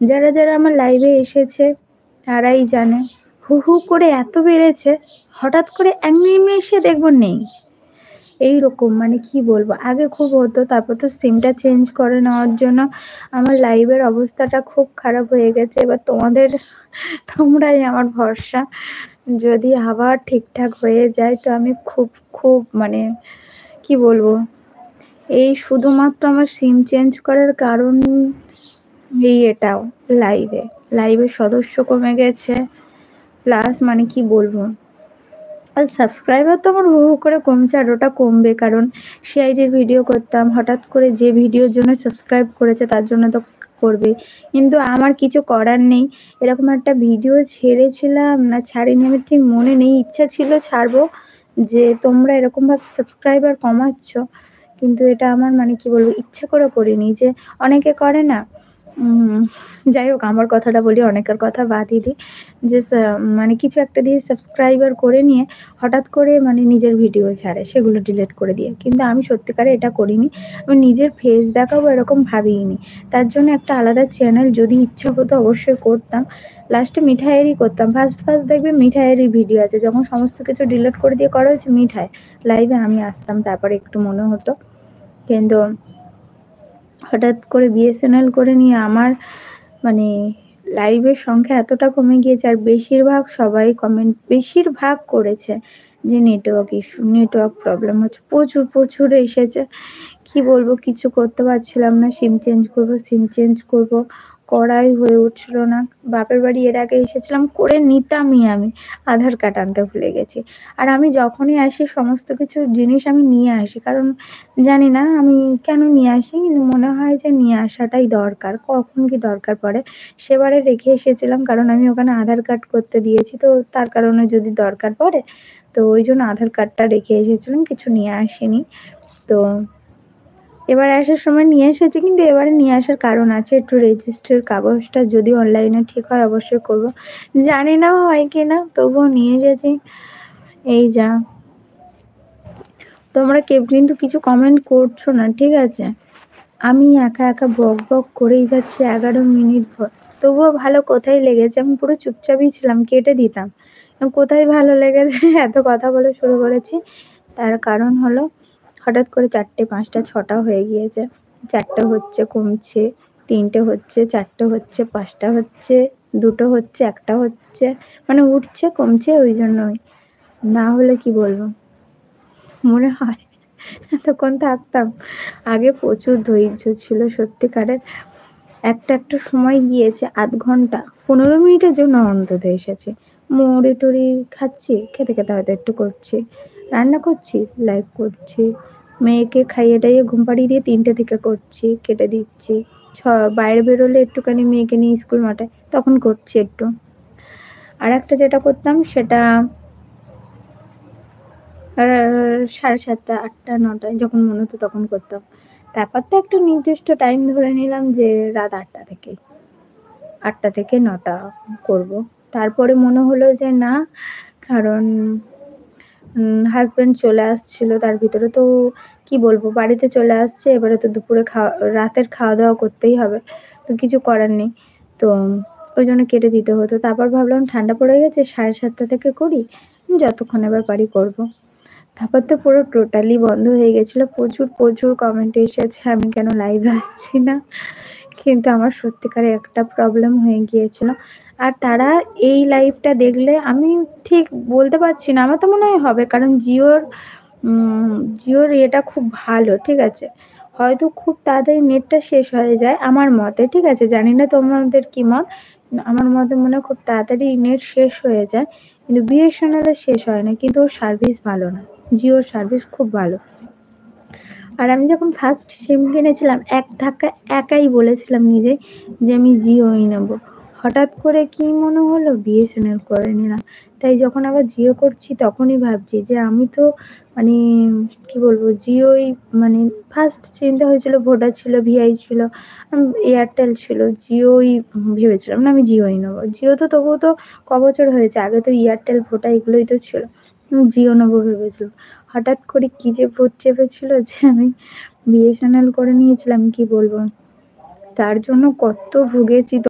যারা যারা আমার লাইভে এসেছে তারাই জানে, হু হু করে এত বেড়েছে, হঠাৎ করে এক নিমেষে দেখবো নেই। এইরকম মানে কি বলবো, আগে খুব হতো, তারপর তো সিমটা চেঞ্জ করে নেওয়ার জন্য আমার লাইভের অবস্থাটা খুব খারাপ হয়ে গেছে। এবার তোমরাই আমার ভরসা, যদি আবার ঠিকঠাক হয়ে যায় তো আমি খুব খুব মানে কি বলবো, এই শুধুমাত্র আমার সিম চেঞ্জ করার কারণ এটাও লাইভের সদস্য কমে গেছে, প্লাস মানে কি বলবো, আর সাবস্ক্রাইবার তো আমার হু হু করে কমছে, আর ওটা কমবে কারণ সিআইডির ভিডিও করতাম, হঠাৎ করে যে ভিডিওর জন্য সাবস্ক্রাইব করেছে তার জন্য তো করবে, কিন্তু আমার কিছু করার নেই। এরকম একটা ভিডিও ছেড়েছিলাম না ছাড়িনি আমি ঠিক মনে নেই, ইচ্ছা ছিল ছাড়বো, যে তোমরা এরকম ভাবে সাবস্ক্রাইবার কমাচ্ছ, কিন্তু এটা আমার মানে কি বলবো ইচ্ছা করে করিনি, যে অনেকে করে না। যাই হোক, আমার কথাটা বলি, অনেকের কথা বাদই দিই, যে মানে কিছু একটা দিয়ে সাবস্ক্রাইবার করে নিয়ে হঠাৎ করে মানে নিজের ভিডিও ছাড়ে, সেগুলো ডিলিট করে দিয়ে, কিন্তু আমি সত্যিকারে এটা করিনি, আমি নিজের ফেস দেখাবো এরকম ভাবিনি। তার জন্য একটা আলাদা চ্যানেল যদি ইচ্ছা হতো অবশ্যই করতাম, লাস্টে মিঠাইয়েরই করতাম, ফার্স্ট ফার্স্ট দেখবে মিঠাইয়েরই ভিডিও আছে, যখন সমস্ত কিছু ডিলিট করে দিয়ে করা হয়েছে মিঠাই লাইভে আমি আসতাম, তারপরে একটু মনে হতো, কিন্তু হঠাৎ করে বিএসএনএল করে নিয়ে আমার মানে লাইভের সংখ্যা এতটা কমে গিয়েছে, আর বেশিরভাগ সবাই কমেন্ট বেশিরভাগ করেছে যে নেটওয়ার্ক ইস্যু, নেটওয়ার্ক প্রবলেম হচ্ছে, প্রচুর প্রচুর এসেছে। কি বলবো, কিছু করতে পারছিলাম না, সিম চেঞ্জ করব করাই হয়ে উঠছিল না। বাপের বাড়ি এর আগে এসেছিলাম, করে নিতামই আমি, আধার কার্ড আনতে ভুলে গেছি। আর আমি যখনই আসি সমস্ত কিছু জিনিস আমি নিয়ে আসি, কারণ জানি না আমি কেন নিয়ে আসি, কিন্তু মনে হয় যে নিয়ে আসাটাই দরকার, কখন কি দরকার পড়ে। সেবারে রেখে এসেছিলাম কারণ আমি ওখানে আধার কার্ড করতে দিয়েছি, তো তার কারণে যদি দরকার পড়ে, তো ওই জন্য আধার কার্ডটা রেখে এসেছিলাম, কিছু নিয়ে আসিনি। তো এবার আসার সময় নিয়ে এসেছি, কিন্তু এবারে নিয়ে আসার কারণ আছে, একটু রেজিস্ট্রির কাগজটা যদি অনলাইনে ঠিক হয় অবশ্যই করব, জানি না হয় কিনা, তবুও নিয়ে এসেছি। এই যা, তোমরা কেউ কিন্তু কিছু কমেন্ট করছো না, ঠিক আছে? আমি একা একা বক বক করেই যাচ্ছি 11 মিনিট ভর, তবুও ভালো কোথায় লেগেছে, আমি পুরো চুপচাপই ছিলাম, কেটে দিতাম, কোথায় ভালো লেগেছে এত কথা বলে শুরু করেছি। তার কারণ হলো হঠাৎ করে 4টে 5টা 6টা হয়ে গিয়েছে, 4টে হচ্ছে কমছে, 3টে হচ্ছে, 4টে হচ্ছে, 5টা হচ্ছে, 2টো হচ্ছে, 1টা হচ্ছে, মানে উঠছে কমছে, ওই জন্যই, না হলে কি বলবো, মনে হয় এতক্ষণ থাকতাম। আগে প্রচুর ধৈর্য ছিল সত্যিকারের, একটা একটা সময় গিয়েছে আধ ঘন্টা 15 মিনিটের জন্য অন্তত এসেছে, মুড়ি টুড়ি খাচ্ছি, খেতে খেতে হয়তো একটু করছি, রান্না করছি, লাইভ করছি, মেয়েকে খাইয়ে টাইয়ে ঘুম পাড়িয়ে দিয়ে 3টে থেকে করছি, কেটে দিচ্ছি, বাইরে বেরোলে একটুখানি মেয়েকে নিয়ে স্কুল মাঠে তখন করছি একটু, আর একটা যেটা করতাম সেটা 7:30 8টা 9টায় যখন মনে হতো তখন করতাম, তারপর তো একটা নির্দিষ্ট টাইম ধরে নিলাম যে রাত 8টা থেকে 9টা করব। তারপরে মনে হলো যে না, কারণ হাজবেন্ড চলে আসছিল, তার ভিতরে তো কি বলবো, বাড়িতে চলে আসছে, এবারে তো দুপুরে রাতের খাওয়া দাওয়া করতেই হবে, তো কিছু করার নেই, তো ওই জন্য কেটে দিতে হতো। তারপর ভাবলাম ঠান্ডা পড়ে গেছে, 7:30 থেকে করি, যতক্ষণ এবার পারি করব। তারপর তো পুরো টোটালি বন্ধ হয়ে গেছিল, প্রচুর প্রচুর কমেন্ট এসেছে আমি কেন লাইভে আসছি না, কিন্তু আমার সত্যিকারে একটা প্রবলেম হয়ে গিয়েছিল, আর তারা এই লাইভটা দেখলে আমি ঠিক বলতে পারছি না, আমার তো মনে হয় হবে, কারণ জিওর এটা খুব ভালো, ঠিক আছে? হয়তো খুব তাড়াতাড়ি নেটটা শেষ হয়ে যায় আমার মতে, ঠিক আছে? জানি না তোমাদের কি মত, আমার মতে মনে হয় খুব তাড়াতাড়ি নেট শেষ হয়ে যায়, কিন্তু বিএসএনএল এর শেষ হয় না, কিন্তু ওর সার্ভিস ভালো না, জিওর সার্ভিস খুব ভালো। আর আমি যখন ফার্স্ট সিম কিনেছিলাম এক ধাক্কায় একাই বলেছিলাম নিজে যে আমি জিওই নেবো, হঠাৎ করে কি মনে হলো বিএসএনএল করে নিলাম, তাই যখন আবার জিও করছি তখনই ভাবছি যে আমি তো মানে কি বলবো জিওই, মানে ফার্স্ট চিন্তা হয়েছিল ভোডা ছিল, ভিআই ছিল, এয়ারটেল ছিল, জিওই ভেবেছিলাম না আমি জিওই নেবো, জিও তো তবুও তো ক বছর হয়েছে, আগে তো এয়ারটেল ভোডা এগুলোই তো ছিল, জিও নেবো ভেবেছিলাম, হঠাৎ করে কি যে ভূত চেপেছিল যে আমি বিএসএনএল করে নিয়েছিলাম, কি বলবো, তার জন্য কত ভুগেছি।